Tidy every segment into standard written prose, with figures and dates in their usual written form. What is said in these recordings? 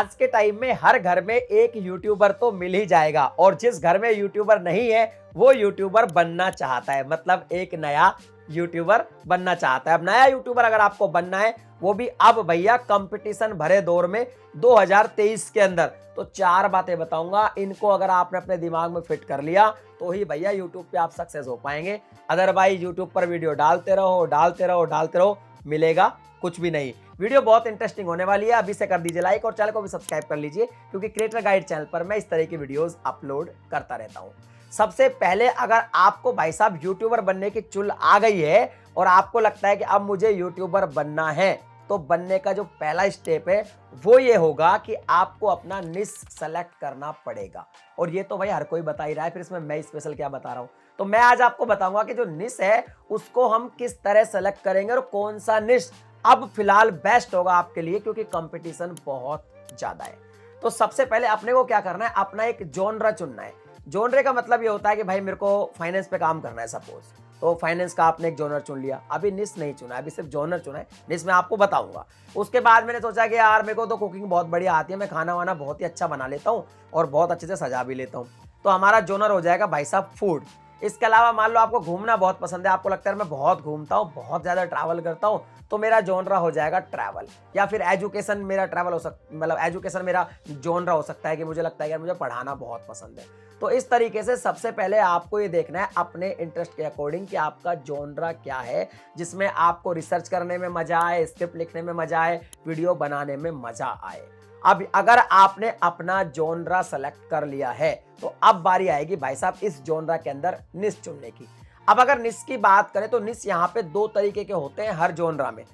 आज के टाइम में हर घर में एक यूट्यूबर तो मिल ही जाएगा और जिस घर में यूट्यूबर नहीं है वो यूट्यूबर बनना चाहता है, मतलब एक नया यूट्यूबर बनना चाहता है। अब नया यूट्यूबर अगर आपको बनना है वो भी अब भैया कंपटीशन भरे दौर में 2023 के अंदर, तो 4 बातें बताऊंगा, इनको अगर आपने अपने दिमाग में फिट कर लिया तो ही भैया यूट्यूब पे आप सक्सेस हो पाएंगे। अदरवाइज यूट्यूब पर वीडियो डालते रहो, मिलेगा कुछ भी नहीं। वीडियो बहुत इंटरेस्टिंग होने वाली है, अभी से कर दीजिए लाइक और चैनल को भी सब्सक्राइब कर लीजिए, क्योंकि क्रिएटर गाइड चैनल पर मैं इस तरह की वीडियोस अपलोड करता रहता हूं। सबसे पहले अगर आपको भाई साहब यूट्यूबर बनने की चुल आ गई है और आपको लगता है कि अब मुझे यूट्यूबर बनना है, तो बनने का जो पहला स्टेप है वो ये होगा कि आपको अपना निश सेलेक्ट करना पड़ेगा। और ये तो भाई हर कोई बता ही रहा है, फिर इसमें मैं स्पेशल क्या बता रहा हूं। तो मैं आज आपको बताऊंगा कि जो निश है उसको हम किस तरह सेलेक्ट करेंगे और कौन सा निश अब फिलहाल बेस्ट होगा आपके लिए, क्योंकि कंपटीशन बहुत ज्यादा है। तो सबसे पहले अपने को क्या करना है, अपना एक जॉनरा चुनना है। जॉनरे का मतलब ये होता है कि भाई मेरे को फाइनेंस पे काम करना है सपोज, तो फाइनेंस का आपने एक जॉनर चुन लिया। अभी निश नहीं चुना, अभी सिर्फ जॉनर चुना है, निश मैं आपको बताऊंगा। उसके बाद मैंने सोचा कि यार मेरे को तो कुकिंग बहुत बढ़िया आती है, मैं खाना वाना बहुत ही अच्छा बना लेता हूँ और बहुत अच्छे से सजा भी लेता हूँ, तो हमारा जॉनर हो जाएगा भाई साहब फूड। इसके अलावा मान लो आपको घूमना बहुत पसंद है, आपको लगता है मैं बहुत घूमता हूँ, बहुत ज्यादा ट्रैवल करता हूँ, तो मेरा जॉनरा हो जाएगा ट्रैवल। या फिर एजुकेशन मेरा ट्रैवल हो सकता, मतलब एजुकेशन मेरा जॉनरा हो सकता है कि मुझे लगता है कि मुझे पढ़ाना बहुत पसंद है। तो इस तरीके से सबसे पहले आपको ये देखना है अपने इंटरेस्ट के अकॉर्डिंग कि आपका जॉनरा क्या है, जिसमें आपको रिसर्च करने में मजा आए, स्क्रिप्ट लिखने में मजा आए, वीडियो बनाने में मजा आए। अब अगर आपने अपना जॉनरा सेलेक्ट कर लिया है तो अब बारी आएगी भाई साहब इस जॉनरा के अंदर निश चुनने की। अब अगर निश की बात करें तो निश यहाँ पे 2 तरीके के होते हैं हर जॉनरा में।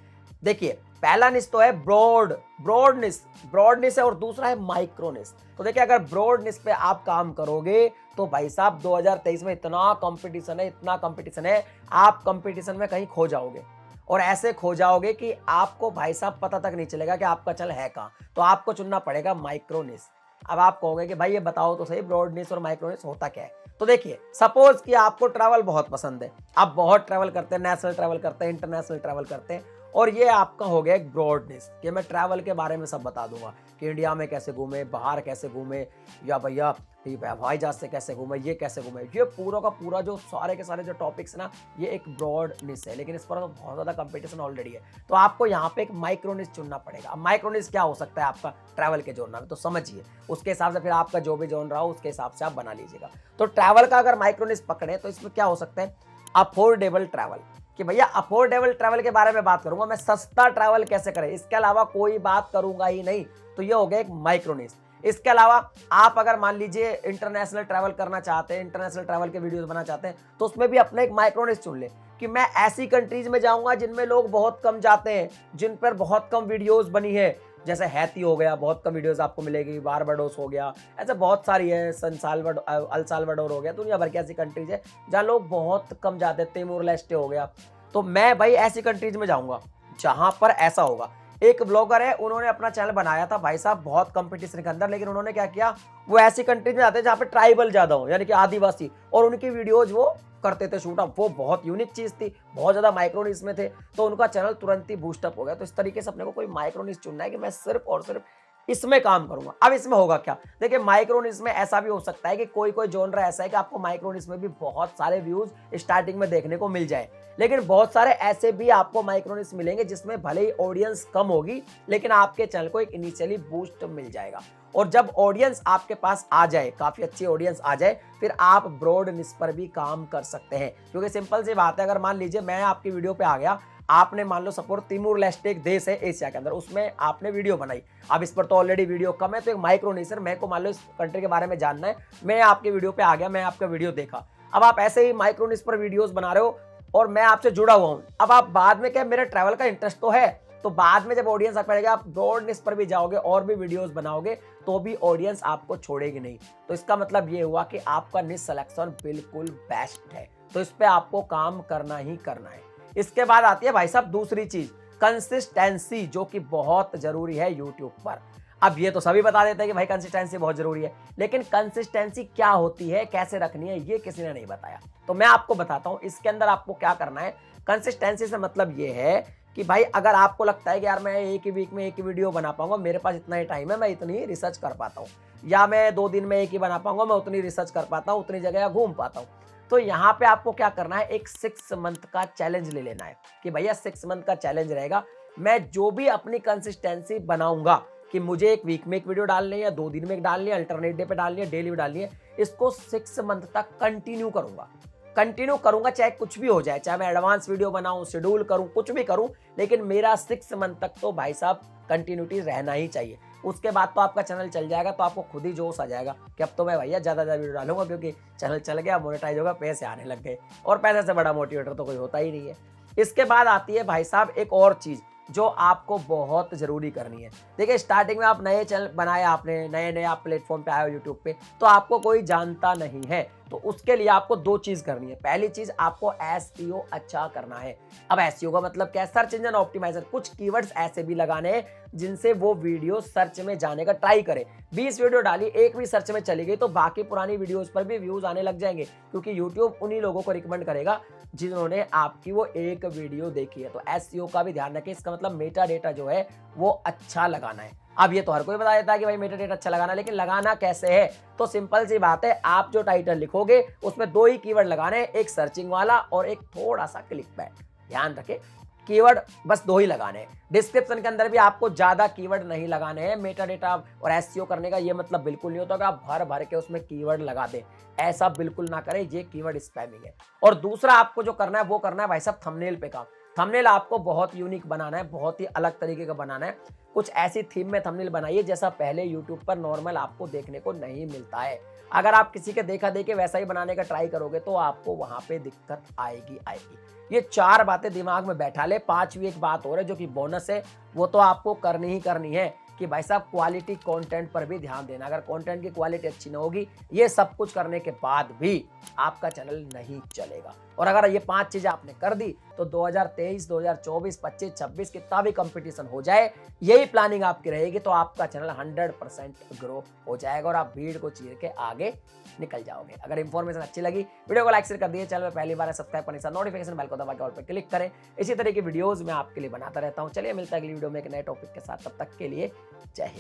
देखिए पहला निश तो है ब्रॉड निश है और दूसरा है माइक्रो निश। तो देखिए अगर ब्रॉड निश पे आप काम करोगे तो भाई साहब 2023 में इतना कंपटीशन है, आप कंपटीशन में कहीं खो जाओगे और ऐसे खो जाओगे कि आपको भाई साहब पता तक नहीं चलेगा कि आपका चल है कहाँ। तो आपको चुनना पड़ेगा माइक्रो निश। अब आप कहोगे कि भाई ये बताओ तो सही ब्रॉड निश और माइक्रो निश होता क्या है। तो देखिए सपोज कि आपको ट्रैवल बहुत पसंद है, आप बहुत ट्रैवल करते हैं, नेशनल ट्रैवल करते हैं, इंटरनेशनल ट्रैवल करते हैं, और ये आपका हो गया एक ब्रॉड निश कि मैं ट्रैवल के बारे में सब बता दूंगा कि इंडिया में कैसे घूमे, बाहर कैसे घूमे, या भैया हवाई जहाज से कैसे घूमे, ये कैसे घूमे, ये पूरा का पूरा जो सारे के सारे जो टॉपिक्स ना, ये एक ब्रॉड निश है। लेकिन इस पर तो बहुत ज़्यादा कंपटीशन ऑलरेडी है, तो आपको यहाँ पे एक माइक्रो निश चुनना पड़ेगा। अब माइक्रो निश क्या हो सकता है आपका ट्रैवल के जॉनरा में, तो समझिए उसके हिसाब से फिर आपका जो भी जॉनरा हो उसके हिसाब से आप बना लीजिएगा। तो ट्रैवल का अगर माइक्रो निश पकड़े तो इसमें क्या हो सकता है, अफोर्डेबल ट्रैवल, कि भैया अफोर्डेबल ट्रैवल के बारे में बात करूंगा, मैं सस्ता ट्रैवल कैसे करें, इसके अलावा कोई बात करूंगा ही नहीं, तो ये हो गया एक माइक्रो निश। इसके अलावा आप अगर मान लीजिए इंटरनेशनल ट्रैवल करना चाहते हैं, इंटरनेशनल ट्रैवल के वीडियोस बनाना चाहते हैं, तो उसमें भी अपना एक माइक्रो निश चुन ले कि मैं ऐसी कंट्रीज में जाऊंगा जिनमें लोग बहुत कम जाते हैं, जिन पर बहुत कम वीडियोस बनी है, जैसे हैती हो गया, बहुत कम वीडियोस आपको मिलेगी, बारबाडोस हो गया, ऐसे बहुत सारी है, अल साल्वाडोर हो गया, दुनिया भर की ऐसी कंट्रीज है जहाँ लोग बहुत कम जाते हैं, तिमोर लेस्टे हो गया। तो मैं भाई ऐसी कंट्रीज में जाऊंगा जहां पर ऐसा होगा। एक ब्लॉगर है, उन्होंने अपना चैनल बनाया था भाई साहब बहुत कंपटीशन के अंदर, लेकिन उन्होंने क्या किया, वो ऐसी कंट्रीज में जाते हैं जहां पे ट्राइबल ज्यादा हो, यानी कि आदिवासी, और उनकी वीडियोज वो करते थे शूट अप। वो बहुत यूनिक चीज थी, बहुत ज्यादा माइक्रो निश में थे, तो उनका चैनल तुरंत ही बूस्टअप हो गया। तो इस तरीके से अपने को कोई माइक्रो निश चुनना है कि मैं सिर्फ और सिर्फ इसमें काम करूंगा। अब इसमें होगा क्या, देखिए माइक्रो निश में ऐसा भी हो सकता है कि कोई जॉनरा ऐसा है कि आपको माइक्रो निश में भी बहुत सारे व्यूज स्टार्टिंग में देखने को मिल जाए, लेकिन बहुत सारे ऐसे भी आपको माइक्रो निश मिलेंगे जिसमें भले ही ऑडियंस कम होगी, लेकिन आपके चैनल को एक इनिशियली बूस्ट मिल जाएगा। और जब ऑडियंस आपके पास आ जाए, काफी अच्छी ऑडियंस आ जाए, फिर आप ब्रॉड निश पर भी काम कर सकते हैं। क्योंकि सिंपल सी बात है, अगर मान लीजिए मैं आपकी वीडियो पे आ गया, आपने मान लो सपोज तिमोर लेस्टे एक देश है एशिया के अंदर, उसमें आपने वीडियो बनाई, अब इस पर तो ऑलरेडी वीडियो कम है, तो एक माइक्रो निश है, मेरे को मान लो इस कंट्री के बारे में जानना है, मैं आपके वीडियो पे आ गया, मैं आपका वीडियो देखा, अब आप ऐसे ही माइक्रो निश पर वीडियोस बना रहे हो और मैं आपसे जुड़ा हुआ हूं। अब आप बाद में क्या, मेरे ट्रैवल का इंटरेस्ट तो है, तो बाद में जब ऑडियंस आपको मिलेगा, आप ब्रॉड निश पर भी जाओगे और भी वीडियोस बनाओगे, तो भी ऑडियंस आपको छोड़ेगी नहीं। तो इसका मतलब ये हुआ कि आपका निश सिलेक्शन बिल्कुल बेस्ट है, तो इस पे आपको काम करना ही करना है। इसके बाद आती है भाई साहब दूसरी चीज, कंसिस्टेंसी, जो कि बहुत जरूरी है यूट्यूब पर। अब ये तो सभी बता देते हैं कि भाई कंसिस्टेंसी बहुत जरूरी है, लेकिन कंसिस्टेंसी क्या होती है, कैसे रखनी है, ये किसी ने नहीं बताया, तो मैं आपको बताता हूं। इसके अंदर आपको क्या करना है, कंसिस्टेंसी से मतलब ये है कि भाई अगर आपको लगता है कि यार मैं एक ही वीक में एक ही वीडियो बना पाऊंगा, मेरे पास इतना ही टाइम है, मैं इतनी रिसर्च कर पाता हूँ, या मैं 2 दिन में एक ही बना पाऊंगा, मैं उतनी रिसर्च कर पाता हूँ, उतनी जगह घूम पाता हूँ, तो यहाँ पे आपको क्या करना है, एक 6 मंथ का चैलेंज ले लेना है कि भैया 6 मंथ का चैलेंज रहेगा, मैं जो भी अपनी कंसिस्टेंसी बनाऊंगा कि मुझे एक वीक में एक वीडियो डालनी है या 2 दिन में एक डालनी है, अल्टरनेट डे पे डालनी है, डेली भी डालनी है, इसको 6 मंथ तक कंटिन्यू करूंगा, चाहे कुछ भी हो जाए, चाहे मैं एडवांस वीडियो बनाऊं, शेड्यूल करूं, कुछ भी करूं, लेकिन मेरा 6 मंथ तक तो भाई साहब कंटिन्यूटी रहना ही चाहिए। उसके बाद तो आपका चैनल चल जाएगा, तो आपको खुद ही जोश आ जाएगा कि अब तो मैं भैया ज़्यादा वीडियो डालूंगा, क्योंकि चैनल चल गया, मोनेटाइज होगा, पैसे आने लग गए, और पैसे से बड़ा मोटिवेटर तो कोई होता ही नहीं है। इसके बाद आती है भाई साहब एक और चीज़ जो आपको बहुत जरूरी करनी है। देखिए स्टार्टिंग में आप नए चैनल बनाए, आपने नए आप प्लेटफॉर्म पे आए हो यूट्यूब पे, तो आपको कोई जानता नहीं है, तो उसके लिए आपको 2 चीज करनी है। पहली चीज, आपको एसईओ अच्छा करना है। अब एसईओ का मतलब क्या है? Search engine optimiser. कुछ कीवर्ड्स ऐसे भी लगाने हैं जिनसे वो वीडियो सर्च में जाने का ट्राई करे। 20 वीडियो डाली, एक भी सर्च में चली गई, तो बाकी पुरानी वीडियोस पर भी व्यूज आने लग जाएंगे, क्योंकि यूट्यूब उन्हीं लोगों को रिकमेंड करेगा जिन्होंने आपकी वो एक वीडियो देखी है। तो एसईओ का भी ध्यान रखें। इसका मतलब मेटा डेटा जो है वो अच्छा लगाना है। अब ये तो हर कोई बता देता है कि भाई मेटा डेटा अच्छा लगाना, लेकिन लगाना कैसे है? तो सिंपल सी बात है, आप जो टाइटल लिखोगे उसमें 2 ही कीवर्ड लगाने हैं, एक सर्चिंग वाला और एक थोड़ा सा क्लिकबैट। ध्यान रखें, कीवर्ड बस 2 ही लगाने हैं। डिस्क्रिप्शन के अंदर भी आपको ज्यादा कीवर्ड नहीं लगाने हैं। मेटा डेटा और एसईओ करने का ये मतलब बिल्कुल नहीं होता कि आप भर भर के उसमें कीवर्ड लगा दें, ऐसा बिल्कुल ना करें, ये कीवर्ड स्पैमिंग है। और दूसरा आपको जो करना है वो करना है भाई साहब थंबनेल पे काम। थंबनेल आपको बहुत यूनिक बनाना है, बहुत ही अलग तरीके का बनाना है। कुछ ऐसी थीम में थंबनेल बनाइए जैसा पहले यूट्यूब पर नॉर्मल आपको देखने को नहीं मिलता है। अगर आप किसी के देखा देखे वैसा ही बनाने का ट्राई करोगे तो आपको वहां पे दिक्कत आएगी। ये 4 बातें दिमाग में बैठा ले। 5वीं एक बात और है जो कि बोनस है, वो तो आपको करनी ही करनी है कि भाई साहब क्वालिटी कंटेंट पर भी ध्यान देना। अगर कंटेंट की क्वालिटी अच्छी ना होगी, ये सब कुछ करने के बाद भी आपका चैनल नहीं चलेगा। और अगर ये 5 चीजें आपने कर दी तो 2023, 2024, 25, 26 कितना भी कंपटीशन हो जाए, यही प्लानिंग आपकी रहेगी तो आपका चैनल 100% ग्रो हो जाएगा और आप भीड़ को चीर के आगे निकल जाओगे। अगर इंफॉर्मेशन अच्छी लगी, वीडियो को लाइक शेयर कर दिए, चैनल में पहली बार है सब्सक्राइब करने के साथ नोटिफिकेशन बेल को दबा के ऑल पे क्लिक करें। इसी तरह की वीडियोस मैं आपके लिए बनाता रहता हूं। चलिए मिलता है अगली वीडियो में एक नए टॉपिक के साथ, तब तक के लिए जय हिंद।